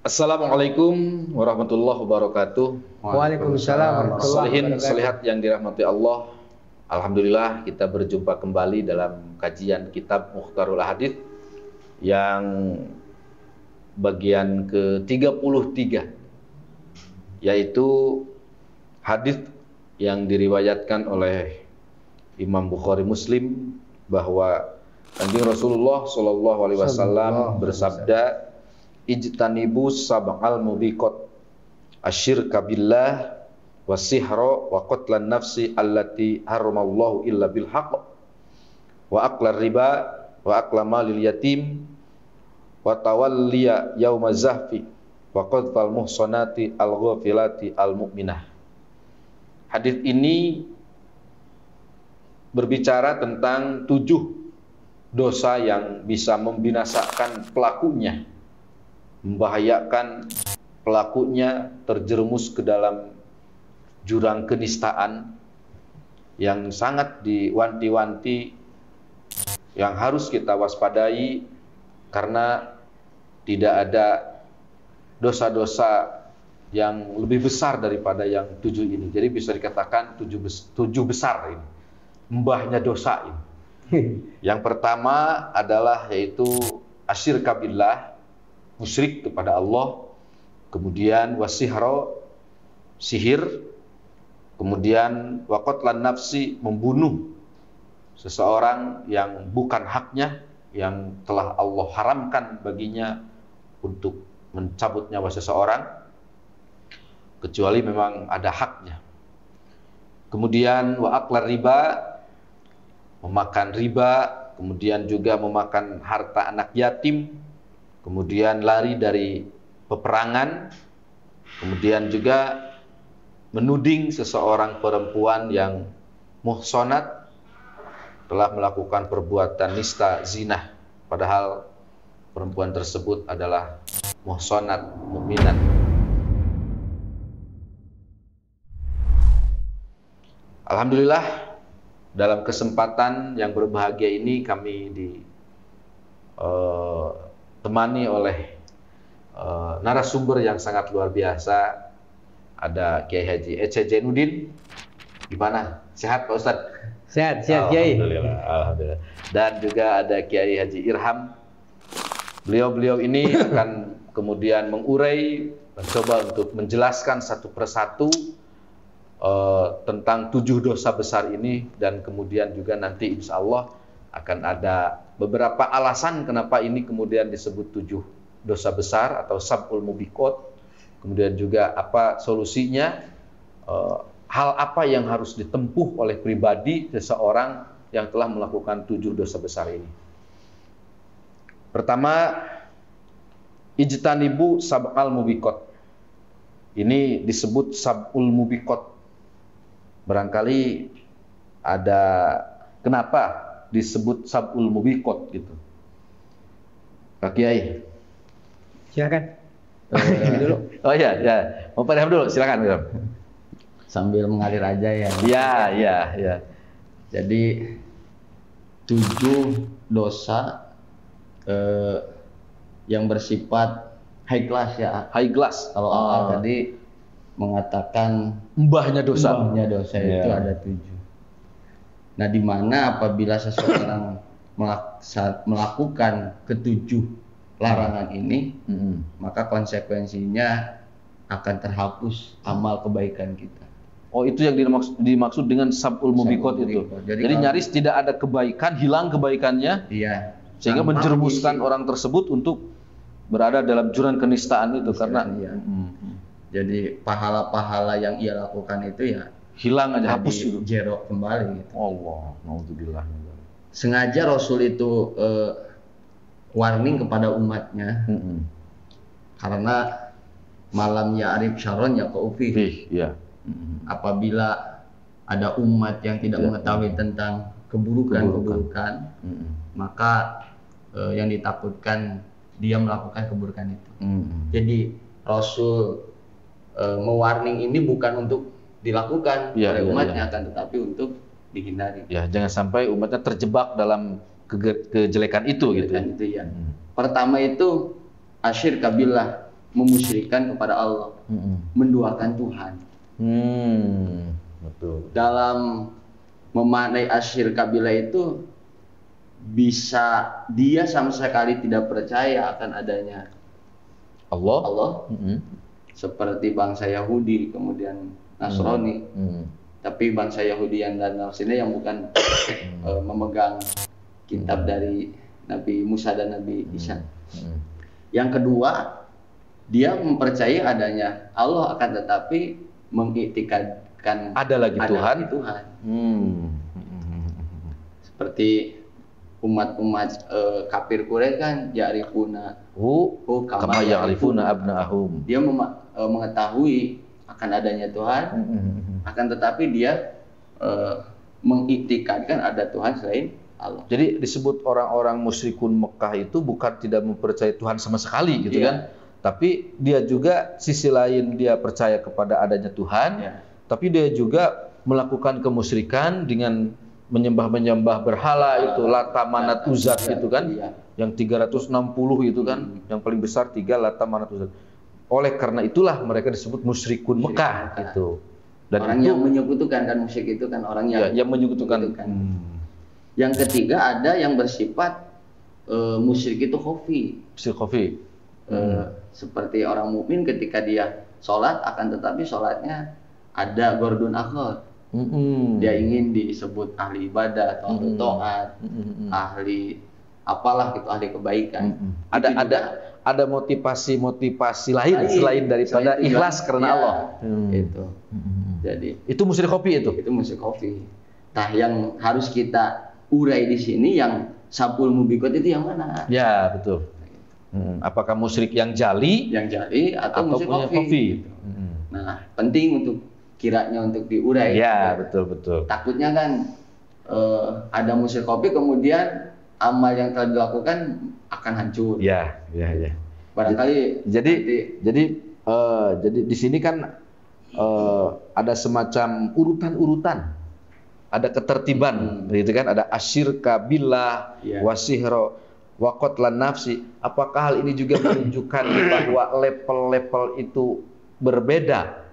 Assalamualaikum warahmatullahi wabarakatuh. Waalaikumsalam warahmatullahi Salihin wabarakatuh. salihat yang dirahmati Allah. Alhamdulillah kita berjumpa kembali dalam kajian kitab Mukhtarul Hadits yang bagian ke-33, yaitu hadis yang diriwayatkan oleh Imam Bukhari Muslim bahwa Kanjeng Rasulullah Shallallahu Alaihi Wasallam bersabda, ijtanibu sab'al mubiqat asyirka billah wasihra wa qatlan nafsi allati haramallahu illa bil haqq wa aklar riba wa akla malil yatim wa tawalliya yauma zahfi wa qadfal muhsanati al-ghafilati al-mu'minah. Hadis ini berbicara tentang 7 dosa yang bisa membinasakan pelakunya, membahayakan pelakunya terjerumus ke dalam jurang kenistaan yang sangat diwanti-wanti, yang harus kita waspadai karena tidak ada dosa-dosa yang lebih besar daripada yang 7 ini. Jadi bisa dikatakan 7 besar ini, mbahnya dosa ini. Yang pertama adalah yaitu asyirka billah, musyrik kepada Allah, kemudian wasihra, sihir, kemudian waqatlan nafsi, membunuh seseorang yang bukan haknya, yang telah Allah haramkan baginya untuk mencabut nyawa seseorang kecuali memang ada haknya. Kemudian wa aklar riba, memakan riba, kemudian juga memakan harta anak yatim, kemudian lari dari peperangan, kemudian juga menuding seseorang perempuan yang muhsanat telah melakukan perbuatan nista zina, padahal perempuan tersebut adalah muhsanat mukminat. Alhamdulillah, dalam kesempatan yang berbahagia ini kami ditemani oleh narasumber yang sangat luar biasa. Ada Kiai Haji Ece Jainuddin. Gimana? Sehat Pak Ustadz? Sehat Kiai. Alhamdulillah. Dan juga ada Kiai Haji Irham. Beliau ini akan kemudian mengurai, mencoba untuk menjelaskan satu persatu tentang 7 dosa besar ini, dan kemudian juga nanti insya Allah akan ada beberapa alasan kenapa ini kemudian disebut 7 dosa besar atau sab'ul mubiqat, kemudian juga apa solusinya, hal apa yang harus ditempuh oleh pribadi seseorang yang telah melakukan 7 dosa besar ini. Pertama, ijtanibu sab'al mubiqat. Ini disebut sab'ul mubiqat. Barangkali ada kenapa disebut sab'ul mubiqat gitu. Pak Kiai. Silakan. Dulu. Oh iya, ya. Mau padam dulu, silakan. Sambil mengalir aja ya. Iya. Jadi 7 dosa yang bersifat high class ya. High class. Kalau awal tadi mengatakan mbahnya dosa. Mbahnya dosa itu ada 7. Nah, di mana apabila seseorang melakukan ke-7 larangan ini, maka konsekuensinya akan terhapus amal kebaikan kita. Oh, itu yang dimaksud dengan sab'ul mubiqat itu. Jadi nyaris tidak ada kebaikan, hilang kebaikannya. Iya. Sehingga menjerumuskan orang tersebut untuk berada dalam jurang kenistaan itu karena jadi pahala-pahala yang ia lakukan itu ya hilang aja, hapus itu. Zero kembali gitu. Allah, naudzubillah. Sengaja Rasul itu warning kepada umatnya. Karena malam ya'rif syarron yaqaufi. Iya. Apabila ada umat yang tidak mengetahui tentang keburukan, maka yang ditakutkan dia melakukan keburukan itu. Jadi Rasul mewarning ini bukan untuk dilakukan oleh umatnya, akan tetapi untuk dihindari. Ya, jangan sampai umatnya terjebak dalam kejelekan itu gitu. Itu ya. Pertama itu asyirka billah, memusyrikan kepada Allah, menduakan Tuhan. Betul. Dalam memaknai asyirka billah itu bisa dia sama sekali tidak percaya akan adanya Allah. Seperti bangsa Yahudi kemudian Nasrani. Tapi bangsa Yahudi dan Nasrani yang bukan memegang kitab dari Nabi Musa dan Nabi Isa. Yang kedua, dia mempercayai adanya Allah, akan tetapi mengiktikadkan ada lagi Tuhan. Seperti umat-umat kafir Quraisy kan ya'rifuna kama ya'rifuna abna'ahum. Dia mengetahui akan adanya Tuhan, akan tetapi dia mengiktikadkan ada Tuhan selain Allah. Jadi disebut orang-orang musyrikun Mekah itu bukan tidak mempercayai Tuhan sama sekali gitu kan. Tapi dia juga sisi lain dia percaya kepada adanya Tuhan, tapi dia juga melakukan kemusyrikan dengan menyembah berhala itu Lata Manat Uzat itu kan, yang 360 itu kan, yang paling besar 3 Lata Manat Uzat. Oleh karena itulah mereka disebut musyrikun Mekah gitu. Dan orang itu, yang menyekutukan kan, musyrik itu kan orang yang menyekutukan. Yang ketiga ada yang bersifat musyrik itu khafi. Musyrik khafi. Seperti orang mukmin ketika dia sholat, akan tetapi sholatnya ada gordun akhir. Dia ingin disebut ahli ibadah atau ahli taat, ahli apalah gitu, ahli kebaikan. Ada motivasi lain selain daripada ikhlas karena Allah. Itu. Jadi itu musyrik khafi itu. Itu musyrik khafi. Nah, yang harus kita urai di sini yang sabul mubiqat itu yang mana? Ya, betul. Apakah musyrik yang jali atau musyrik khafi? Nah, penting untuk kiranya untuk diurai. Ya, betul. Takutnya kan ada musyrik khafi kemudian amal yang telah dilakukan akan hancur. Ya. Barangkali jadi di sini kan ada semacam urutan-urutan. Ada ketertiban, gitu kan? Ada asyirka billah, wasihro, wa qatlan nafsi. Apakah hal ini juga menunjukkan bahwa level-level itu berbeda?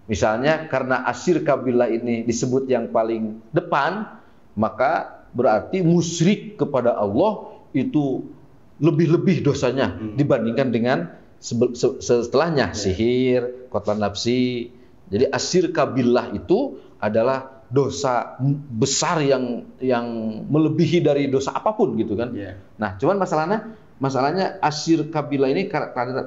Misalnya karena asyirka billah ini disebut yang paling depan, maka berarti musyrik kepada Allah itu lebih-lebih dosanya dibandingkan dengan setelahnya, sihir, qatlan nafsi. Jadi asyirka billah itu adalah dosa besar yang melebihi dari dosa apapun gitu kan. Nah, cuman masalahnya asyirka billah ini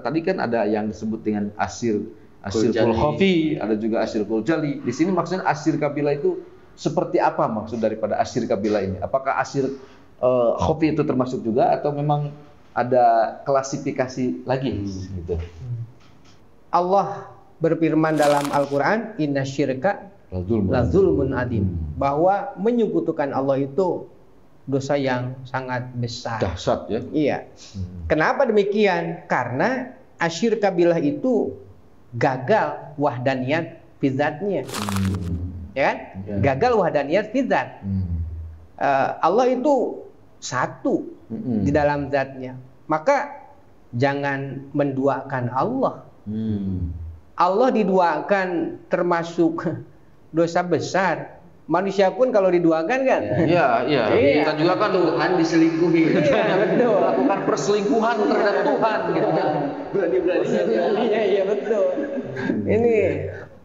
tadi kan ada yang disebut dengan asyirkul khafi, ada juga asyirkul jali. Di sini maksudnya asyirka billah itu seperti apa maksud daripada asyirka billah ini? Apakah asyir khafi itu termasuk juga atau memang ada klasifikasi lagi gitu? Allah berfirman dalam Al-Qur'an, innasyirka lazulmun adim, bahwa menyekutukan Allah itu dosa yang sangat besar. Dahsyat ya. Iya. Kenapa demikian? Karena asyirka billah itu gagal wahdaniyat fi dzatnya. Ya kan? Gagal wahdaniyat fi dzat. Allah itu satu di dalam zatnya. Maka jangan menduakan Allah. Allah diduakan termasuk dosa besar. Manusia pun kalau diduakan kan? Iya. Kita juga kan Tuhan diselingkuhi. Iya, betul. Melakukan perselingkuhan terhadap Tuhan gitu kan. Berani-berani. Iya, betul. Ini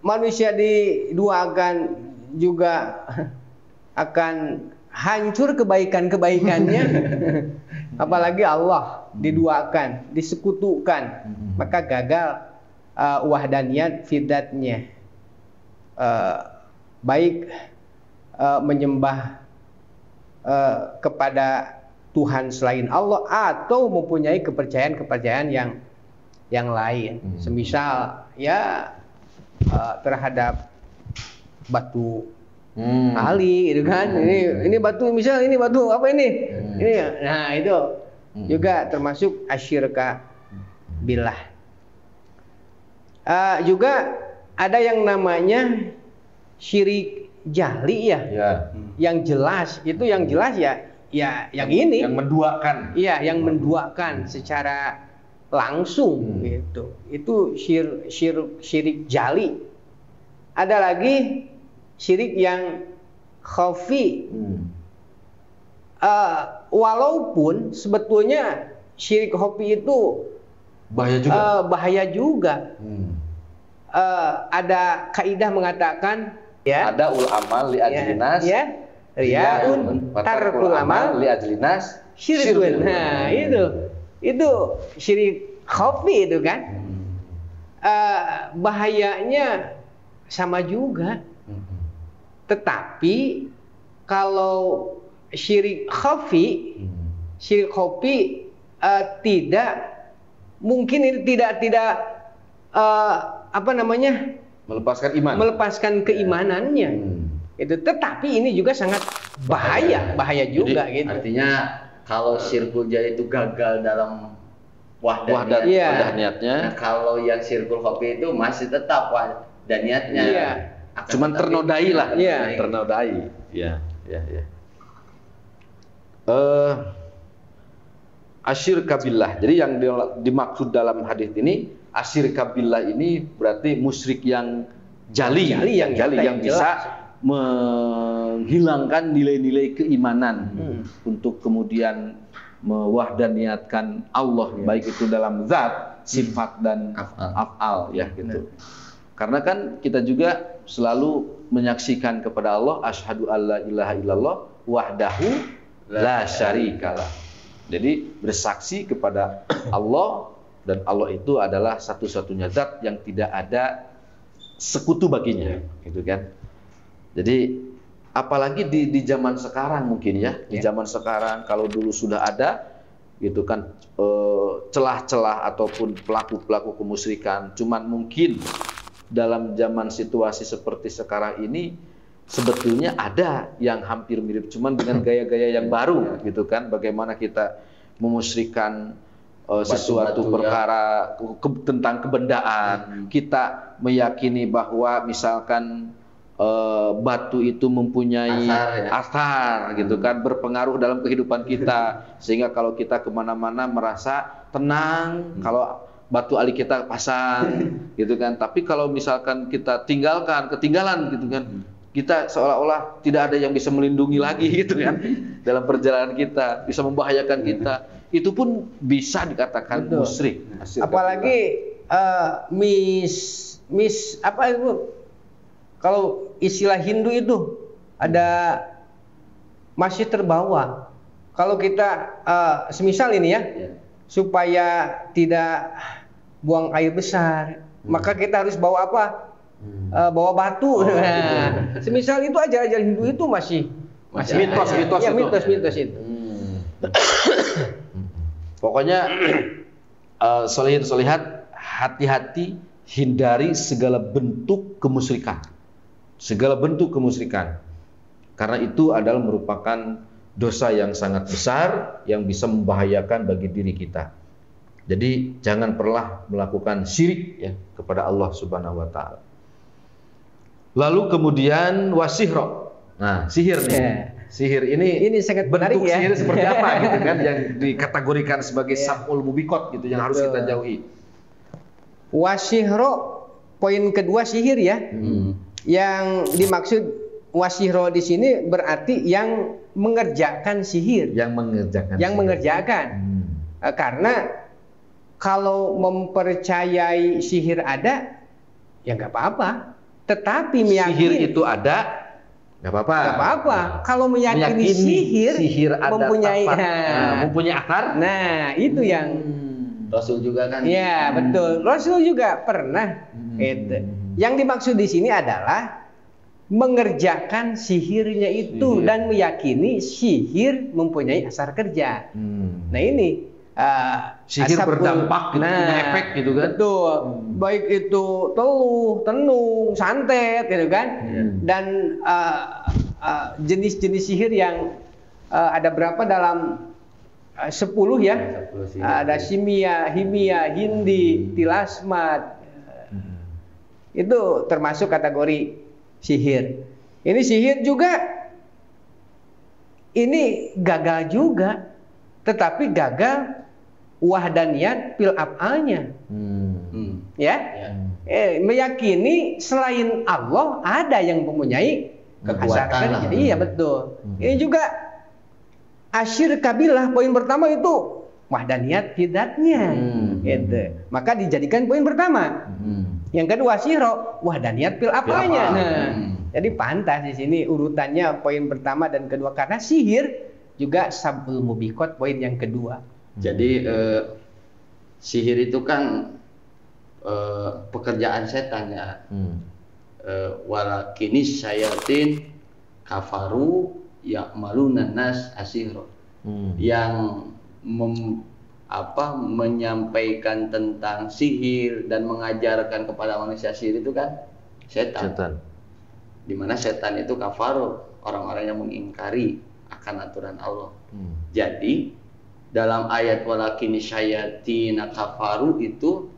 manusia diduakan juga akan hancur kebaikan-kebaikannya. Apalagi Allah diduakan, disekutukan, maka gagal wahdaniyat fidatnya. Baik menyembah kepada Tuhan selain Allah atau mempunyai kepercayaan yang lain. Semisal ya terhadap batu kali gitu kan. Ini batu, misal ini batu apa ini? Nah, itu juga termasuk asyirka billah. Juga ada yang namanya syirik jahli ya. Yang jelas itu, yang jelas ya yang ini. Yang menduakan. Iya, yang menduakan secara langsung gitu. Itu syirik jali. Ada lagi syirik yang khafi. Walaupun sebetulnya syirik khafi itu bahaya juga. Ada kaidah mengatakan ya. Ada ulama li ajlinas. Ya. Riyaun tarkul amal li ajlinas syirkun. Nah, itu syirik khafi itu kan. Bahayanya sama juga. Tetapi kalau syirik khafi tidak mungkin ini tidak melepaskan keimanannya. Itu, tetapi ini juga sangat bahaya juga. Jadi, gitu. Artinya kalau syirkul jali itu gagal dalam wahdah niatnya. Nah, kalau yang syirkul khafi itu masih tetap wahdah niatnya. Iya. Cuman ternodai lah. Iya. Ternodai. Ya. Asyirka billah. Jadi yang dimaksud dalam hadis ini, asyirka billah ini berarti musyrik yang jali yang bisa menghilangkan nilai-nilai keimanan untuk kemudian mewahdaniatkan Allah, baik itu dalam zat, sifat dan af'al ya gitu. Karena kan kita juga selalu menyaksikan kepada Allah, asyhadu alla ilaha illallah wahdahu la syarikalah. Jadi bersaksi kepada Allah, dan Allah itu adalah satu-satunya zat yang tidak ada sekutu baginya, gitu kan. Jadi apalagi di zaman sekarang mungkin ya, di zaman sekarang kalau dulu sudah ada gitu kan celah-celah ataupun pelaku-pelaku kemusyrikan, cuman mungkin dalam zaman situasi seperti sekarang ini sebetulnya ada yang hampir mirip, cuman dengan gaya-gaya yang baru gitu kan. Bagaimana kita memusyrikan sesuatu perkara tentang kebendaan, kita meyakini bahwa misalkan batu itu mempunyai asar gitu kan, berpengaruh dalam kehidupan kita, sehingga kalau kita kemana-mana merasa tenang kalau batu ali kita pasang gitu kan. Tapi kalau misalkan kita ketinggalan gitu kan, kita seolah-olah tidak ada yang bisa melindungi lagi gitu kan dalam perjalanan kita, bisa membahayakan kita. Itu pun bisa dikatakan musyrik. Apalagi apa itu? Kalau istilah Hindu itu ada masih terbawa. Kalau kita semisal ini ya, supaya tidak buang air besar, maka kita harus bawa apa? Bawa batu. Nah, semisal itu ajaran Hindu itu masih mitos itu. Pokoknya solihin solihat, hati-hati hindari segala bentuk kemusyrikan. Segala bentuk kemusyrikan. Karena itu adalah merupakan dosa yang sangat besar yang bisa membahayakan bagi diri kita. Jadi jangan pernah melakukan syirik ya kepada Allah Subhanahu wa taala. Lalu kemudian wasihro. Nah, sihir nih. Sihir ini sangat menarik bentuk ya. sihir seperti apa gitu kan yang dikategorikan sebagai sab'ul mubikot gitu yang harus kita jauhi. Wasihro, poin kedua sihir ya. Yang dimaksud wasihro di sini berarti yang mengerjakan sihir. Yang mengerjakan. Karena kalau mempercayai sihir ada, ya nggak apa-apa. Tetapi meyakini sihir itu ada, nggak apa-apa. Nggak apa-apa. Kalau meyakini sihir ada mempunyai akar. Nah, itu yang Rasul juga kan. Ya, betul. Rasul juga pernah. Yang dimaksud di sini adalah mengerjakan sihirnya itu dan meyakini sihir mempunyai asar kerja. Nah, ini sihir berdampak gitu, punya efek gitu kan. Betul. Baik itu teluh, tenung, santet gitu kan. Dan jenis-jenis sihir yang ada berapa dalam 10 ya. 10 ada simia, himia, hindi, tilasmat. Itu termasuk kategori sihir. Ini sihir juga ini gagal juga. Tetapi gagal wahdaniyat fil af'alnya. Ya. Meyakini selain Allah ada yang mempunyai kekuatan. Iya, betul. Ini juga asyirka billah, poin pertama itu wahdaniyat fidatnya. Gitu. Maka dijadikan poin pertama. Yang kedua sihro, wahdaniyat fil af'alnya. Nah, jadi pantas di sini urutannya poin pertama dan kedua, karena sihir juga sabul mubiqat poin yang kedua. Jadi sihir itu kan pekerjaan setan ya. Walakinis syayatin kafaru ya'maluna nas asihro. Yang menyampaikan tentang sihir dan mengajarkan kepada manusia sihir itu kan setan. Dimana setan itu kafaru, orang-orang yang mengingkari akan aturan Allah. Jadi dalam ayat walakini syayatina kafaru itu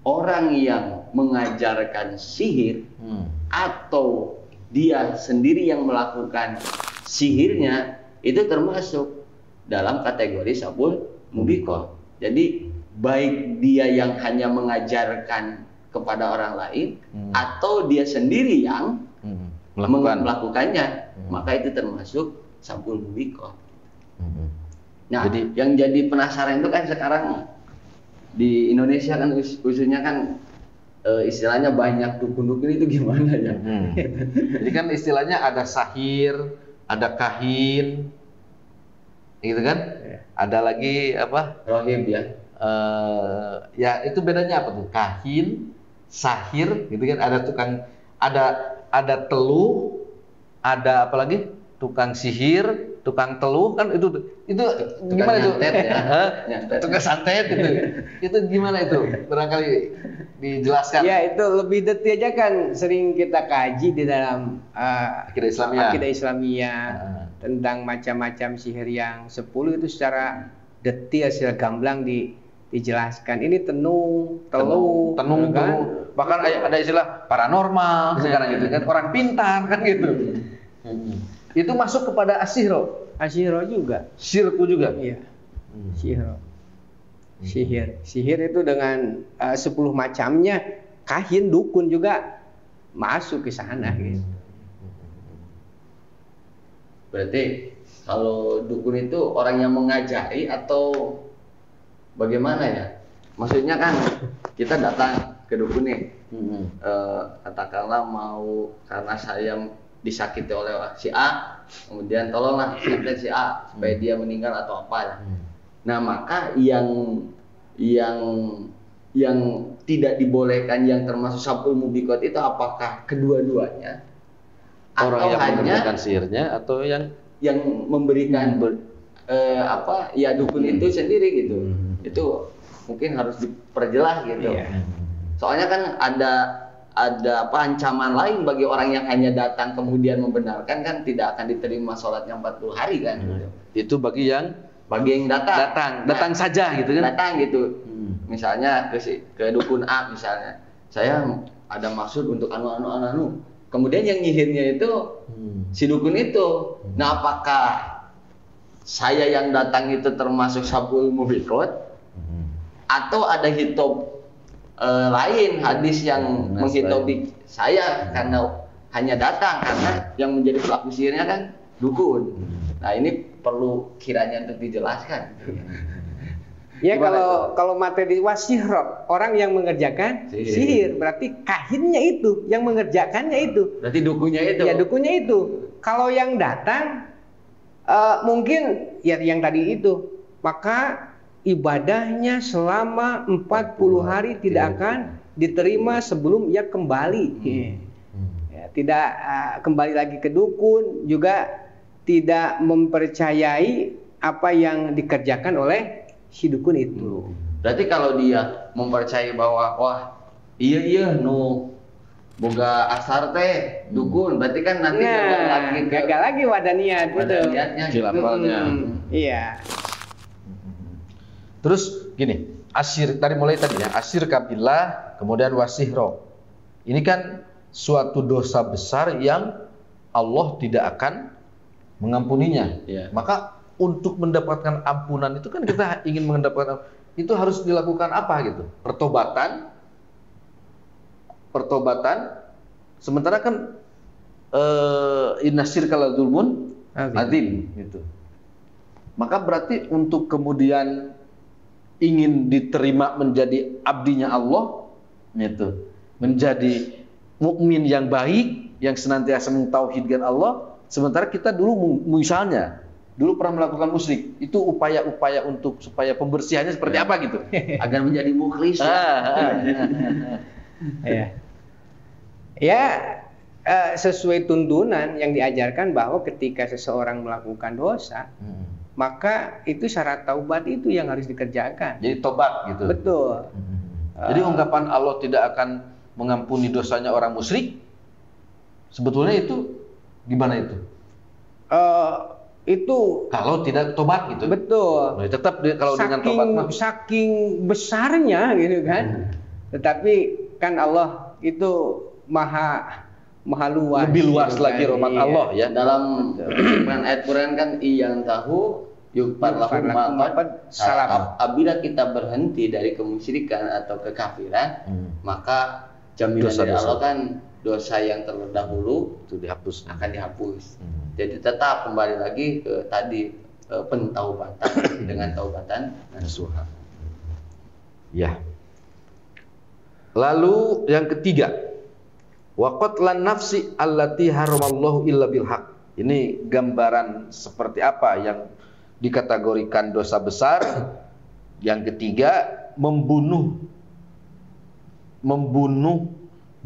orang yang mengajarkan sihir atau dia sendiri yang melakukan sihirnya itu termasuk dalam kategori sabul mubiqah. Jadi baik dia yang hanya mengajarkan kepada orang lain atau dia sendiri yang melakukannya, maka itu termasuk sabul mubiqah. Nah, jadi yang jadi penasaran itu kan sekarang di Indonesia kan khususnya kan istilahnya banyak dukun-dukun itu gimana ya? Jadi kan istilahnya ada sahir, ada kahin, gitu kan? Ada lagi apa? Rohib ya. Ya itu bedanya apa tuh? Kahin, sahir, gitu kan? Ada tukang, ada teluh, ada apa lagi? Tukang sihir, tukang teluh, kan itu gimana itu? Tukang santet itu gimana itu? Barangkali dijelaskan. Ya, itu lebih detail aja kan, sering kita kaji di dalam akidah Islamiyah tentang macam-macam sihir yang 10 itu secara detail, secara gamblang dijelaskan. Ini tenung, teluh, kan? Bahkan ada istilah paranormal sekarang gitu kan, orang pintar kan gitu. Itu masuk kepada asihro. Asihro juga. Syirku juga. Iya. Sihro. Sihir itu dengan 10 macamnya. Kahin, dukun juga masuk ke sana gitu. Berarti kalau dukun itu orang yang mengajari atau bagaimana ya? Maksudnya kan kita datang ke dukun nih, katakanlah mau karena saya disakiti oleh si A, kemudian tolonglah santet si A supaya dia meninggal atau apa. Nah, maka yang tidak dibolehkan yang termasuk sabul mubiqat itu apakah kedua-duanya? Orang atau yang hanya mengerjakan sihirnya atau yang memberikan dukun itu sendiri gitu. Itu mungkin harus diperjelas gitu. Soalnya kan ada ancaman lain bagi orang yang hanya datang kemudian membenarkan, kan tidak akan diterima sholatnya 40 hari kan. Itu bagi yang datang saja gitu kan. Datang gitu. Misalnya ke dukun A misalnya. Saya ada maksud untuk anu. Kemudian yang nyihirnya itu si dukun itu. Nah, apakah saya yang datang itu termasuk sabul mubiqat atau ada hitop lain hadis yang menghitopi saya karena hanya datang, karena yang menjadi pelaku sihirnya kan dukun. Nah, ini perlu kiranya untuk dijelaskan. Ya, kalau materi wasihro, orang yang mengerjakan sihir, berarti kahinnya itu, yang mengerjakannya itu. Berarti dukunnya itu. Ya, dukunnya itu. Kalau yang datang mungkin ya yang tadi itu, maka ibadahnya selama 40 hari tidak akan diterima sebelum ia kembali. Ya, tidak kembali lagi ke dukun, juga tidak mempercayai apa yang dikerjakan oleh si dukun itu. Berarti kalau dia mempercayai bahwa wah iya boga asar teh dukun, berarti kan nanti gagal lagi wadaniat gitu. Jilapalnya. Iya. Terus gini, asyir kabillah, kemudian wasihro. Ini kan suatu dosa besar yang Allah tidak akan mengampuninya. Maka untuk mendapatkan ampunan itu kan kita ingin mendapatkan, itu harus dilakukan apa gitu? Pertobatan. Sementara kan inna syirka la dzulmun adzim gitu. Maka berarti untuk kemudian ingin diterima menjadi abdinya Allah gitu, menjadi mukmin yang baik yang senantiasa mentauhidkan Allah, sementara kita dulu misalnya dulu pernah melakukan musyrik, itu upaya-upaya untuk supaya pembersihannya seperti apa gitu agar menjadi mukhlis. Sesuai tuntunan yang diajarkan bahwa ketika seseorang melakukan dosa, maka itu syarat taubat itu yang harus dikerjakan. Jadi tobat gitu. Betul. Jadi ungkapan Allah tidak akan mengampuni dosanya orang musyrik, sebetulnya itu gimana itu? Itu kalau tidak tobat gitu. Betul. Nah, tetap kalau dengan tobat mah saking besarnya gitu kan. Tetapi kan Allah itu maha luas. Lebih luas gitu lagi kan. rahmat Allah ya. Dalam ayat Quran kan yang tahu yukfar lahum ma qad salaf. Apabila kita berhenti dari kemusyrikan atau kekafiran, maka jaminan dari Allah kan dosa yang terdahulu itu dihapus, akan dihapus. Jadi tetap kembali lagi ke tadi pentaubatan dengan taubatan nasuha. Ya. Lalu yang ketiga, wa qatlan nafsi allati haramallahu illa bil haq. Ini gambaran seperti apa yang dikategorikan dosa besar. Yang ketiga, membunuh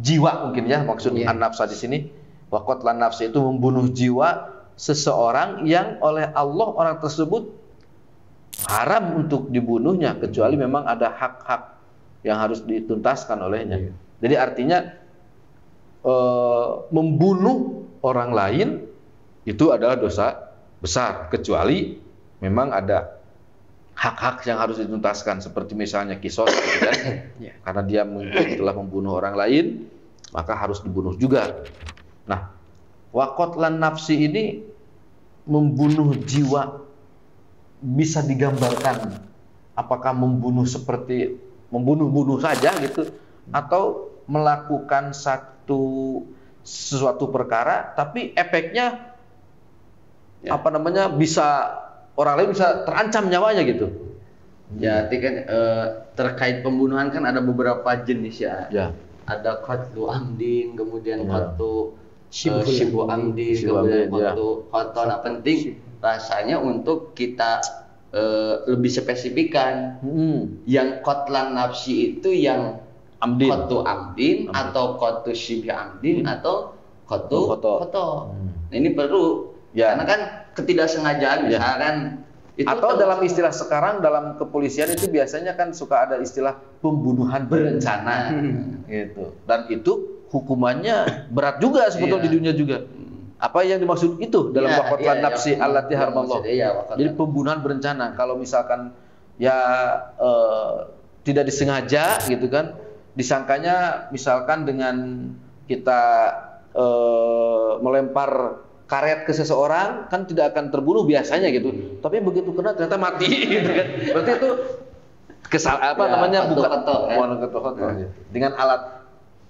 jiwa mungkin ya maksud an-nafsa di sini. Wa qatlan nafsi itu membunuh jiwa seseorang yang oleh Allah orang tersebut haram untuk dibunuhnya kecuali memang ada hak-hak yang harus dituntaskan olehnya. Jadi artinya membunuh orang lain itu adalah dosa besar kecuali memang ada hak-hak yang harus dituntaskan seperti misalnya kisos gitu kan. Karena dia telah membunuh orang lain maka harus dibunuh juga. Nah, wa qatlan nafsi ini membunuh jiwa bisa digambarkan apakah membunuh seperti membunuh saja gitu atau melakukan sesuatu perkara tapi efeknya bisa orang lain bisa terancam nyawanya gitu. Jadi kan terkait pembunuhan kan ada beberapa jenis ya. Ada qatlu amdin, kemudian qatlu syibu amdin, kemudian qatlu khotona. Penting rasanya untuk kita lebih spesifikan. Yang qatlan nafsi itu yang qatlu amdin atau qatlu syibu amdin atau qatlu khoto. Nah, ini perlu karena kan ketidaksengajaan misalkan itu atau dalam istilah sekarang dalam kepolisian itu biasanya kan suka ada istilah pembunuhan berencana gitu. Dan itu hukumannya berat juga sebetulnya di dunia juga. Apa yang dimaksud itu dalam qatlan nafsi allati haramallah? Jadi pembunuhan berencana. Kalau misalkan tidak disengaja gitu kan, disangkanya misalkan dengan kita melempar karet ke seseorang kan tidak akan terbunuh biasanya gitu. Tapi begitu kena ternyata mati gitu kan. Berarti itu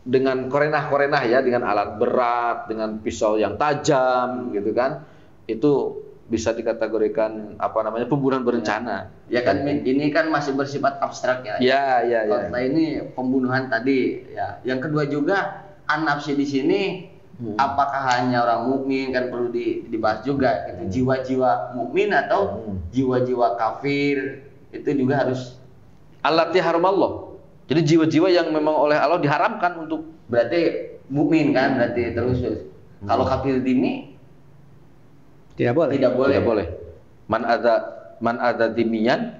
dengan korenah ya, dengan alat berat, dengan pisau yang tajam gitu kan. Itu bisa dikategorikan pembunuhan berencana. Ya kan ini kan masih bersifat abstrak ya. Ya. Nah, ini pembunuhan tadi ya. Yang kedua juga an-nafsi di sini apakah hanya orang mukmin kan perlu dibahas juga gitu. Jiwa-jiwa mukmin atau jiwa-jiwa kafir itu juga harus allati haramallah. Jadi jiwa-jiwa yang memang oleh Allah diharamkan untuk berarti mukmin kan berarti terus. Kalau kafir dini tidak boleh. Man ada dimian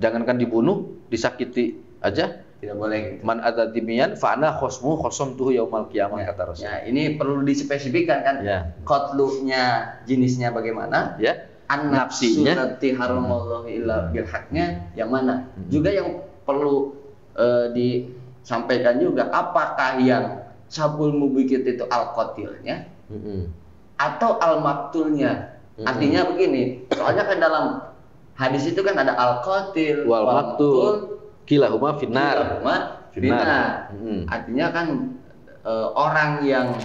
jangankan dibunuh, disakiti aja tidak boleh. Man ada dimian fa ana khosomtuhu yaumal qiyamah kata Rasul. Ya, ini perlu dispesifikkan kan. Qatlunya jenisnya bagaimana? An-nafsinya allati haramallahu illa bil haqnya yang mana? Juga yang perlu disampaikan juga apakah yang sabul mubiqit itu al-qatilnya atau al-maktulnya. Artinya begini, soalnya kan dalam hadis itu kan ada al-qatil wal maqtul kilahuma finnar. Artinya kan orang yang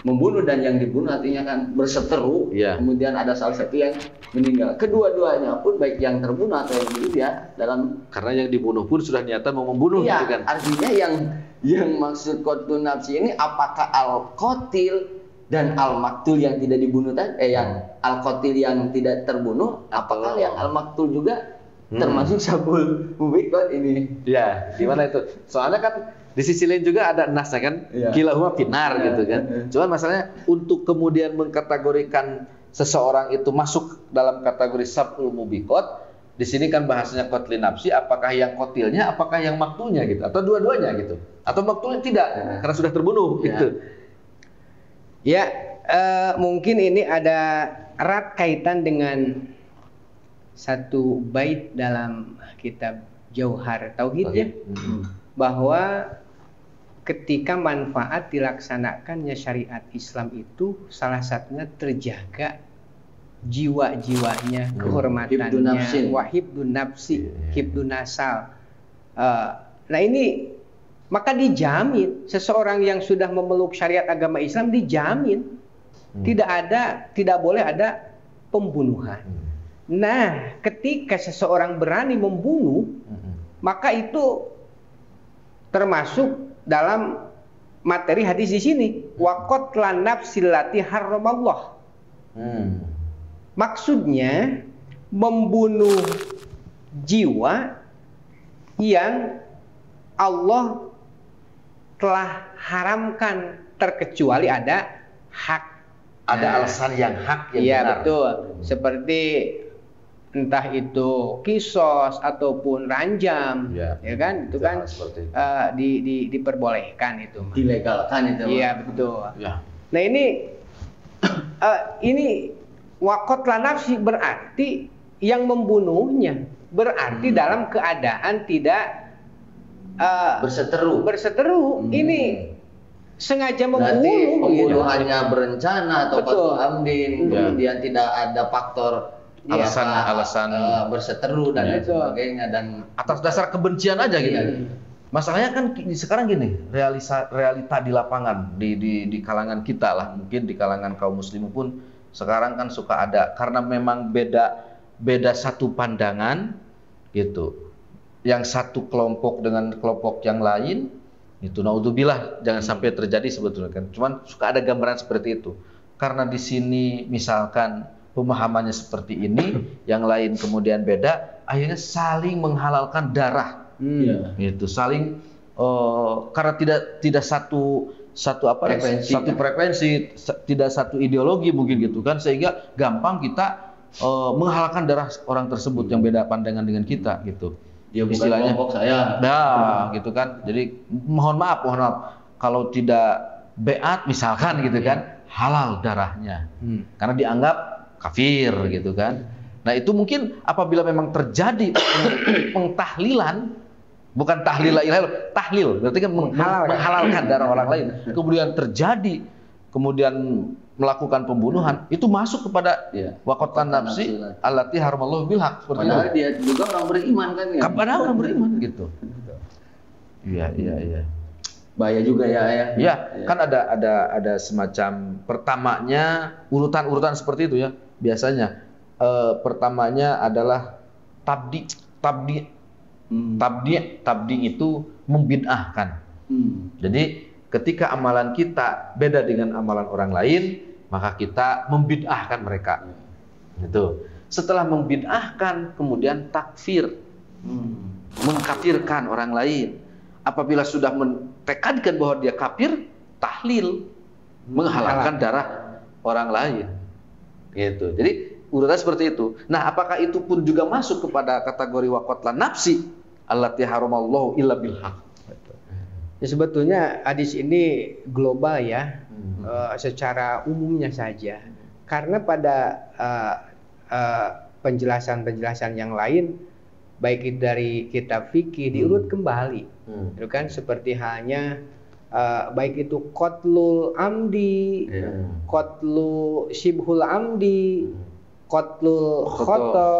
membunuh dan yang dibunuh artinya kan berseteru. Kemudian ada salah satu yang meninggal. Kedua-duanya pun baik yang terbunuh atau yang dibunuh ya dalam, karena yang dibunuh pun sudah niatan mau membunuh gitu kan. Artinya yang maksud qatlun nafsi ini apakah al-qatil dan al-maktul yang tidak dibunuh tadi, yang al-qatil yang tidak terbunuh, apakah yang al-maktul juga termasuk sabul mubiqat ini? Ya, gimana itu? Soalnya kan di sisi lain juga ada nasnya kan, kilahuma finnar gitu kan. Cuman masalahnya untuk kemudian mengkategorikan seseorang itu masuk dalam kategori sabul mubiqat, di sini kan bahasanya qatlin nafsi, apakah yang qatilnya, apakah yang maktulnya gitu, atau dua-duanya gitu, atau maktulnya tidak karena sudah terbunuh gitu. Ya, mungkin ini ada erat kaitan dengan satu bait dalam kitab Jauhar Tauhid ya, bahwa ketika manfaat dilaksanakannya syariat Islam itu salah satunya terjaga jiwa-jiwanya, kehormatannya, wahibdun nafsi, hibdun nasal. Nah ini maka dijamin seseorang yang sudah memeluk syariat agama Islam dijamin tidak boleh ada pembunuhan. Nah, ketika seseorang berani membunuh, maka itu termasuk dalam materi hadis di sini. Wa qatlan nafsil lati haramallah. Maksudnya membunuh jiwa yang Allah telah haramkan terkecuali ada hak, ada alasan yang hak yang benar. Betul. Seperti entah itu kisos ataupun ranjam, ya kan, itu kan diperbolehkan itu, dilegalkan itu. Iya betul. Ya. Nah ini waqatlan nafsi berarti yang membunuhnya berarti dalam keadaan tidak berseteru. Ini sengaja membunuh. Berarti pembunuhannya berencana atau qatlu amdin, kemudian tidak ada faktor alasan berseteru dan lain sebagainya, dan atas dasar kebencian aja gitu. Masalahnya kan sekarang gini, realita di lapangan di kalangan kita lah, mungkin di kalangan kaum muslim pun sekarang kan suka ada, karena memang beda satu pandangan gitu. Yang satu kelompok dengan kelompok yang lain itu naudzubillah, jangan sampai terjadi sebetulnya kan. Cuman suka ada gambaran seperti itu. Karena di sini misalkan pemahamannya seperti ini, yang lain kemudian beda, akhirnya saling menghalalkan darah. Itu saling karena tidak satu frekuensi, tidak satu ideologi mungkin gitu kan, sehingga gampang kita menghalalkan darah orang tersebut yang beda pandangan dengan kita gitu. Dia bukan istilahnya kelompok saya. Nah, gitu kan. Jadi mohon maaf kalau tidak beat misalkan gitu kan, halal darahnya. Karena dianggap kafir gitu kan. Nah, itu mungkin apabila memang terjadi pengtahlilan, bukan tahlil la ilaha illallah, tahlil berarti kan menghalalkan darah orang lain. Kemudian terjadi melakukan pembunuhan, itu masuk kepada waqatlan nafsi allati haramallahu bil haq. Padahal dia juga orang beriman kan ya. Kepada orang beriman gitu. Iya. Bahaya juga ya. Iya, kan ada semacam pertamanya urutan seperti itu ya. Biasanya pertamanya adalah tabdi itu membid'ahkan. Jadi ketika amalan kita beda dengan amalan orang lain, maka kita membid'ahkan mereka. Gitu. Setelah membid'ahkan, kemudian takfir, mengkafirkan orang lain. Apabila sudah mentekadkan bahwa dia kafir, tahlil, menghalalkan darah orang lain. Gitu. Jadi urutan seperti itu. Nah, apakah itu pun juga masuk kepada kategori waqatlan nafsi allati haramallahu illa bil haq? Ya, sebetulnya hadis ini global ya, secara umumnya saja. Karena pada penjelasan-penjelasan yang lain, baik itu dari kitab fikih diurut kembali, itu kan seperti halnya baik itu qatlul amdi, qatlu shibhul amdi, qatlul khoto,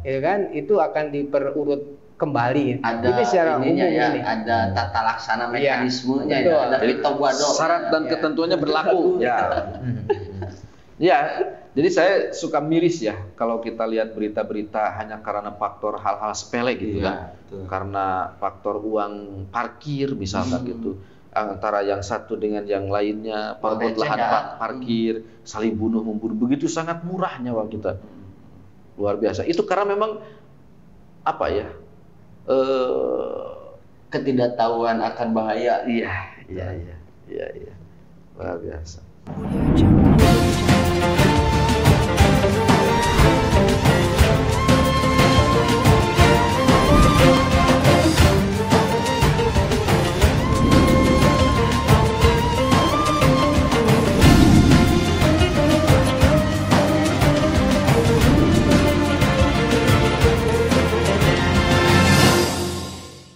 ya kan, itu akan diperurut kembali. Ada itu secara ininya umum ya, ini. ada tata laksana mekanismenya betul. ya, ada Jadi fitobado. syarat dan Ya. ketentuannya berlaku. Ya. Ya, jadi saya suka miris ya kalau kita lihat berita-berita hanya karena faktor hal-hal sepele gitu kan. Betul. Karena faktor uang parkir misalkan gitu. Antara yang satu dengan yang lainnya, perebut Becek lahan ya. parkir, saling bunuh membunuh, begitu sangat murahnya uang kita. Luar biasa. Itu karena memang apa ya? Ketidaktahuan akan bahaya. Iya. Luar biasa. Audio Jungle.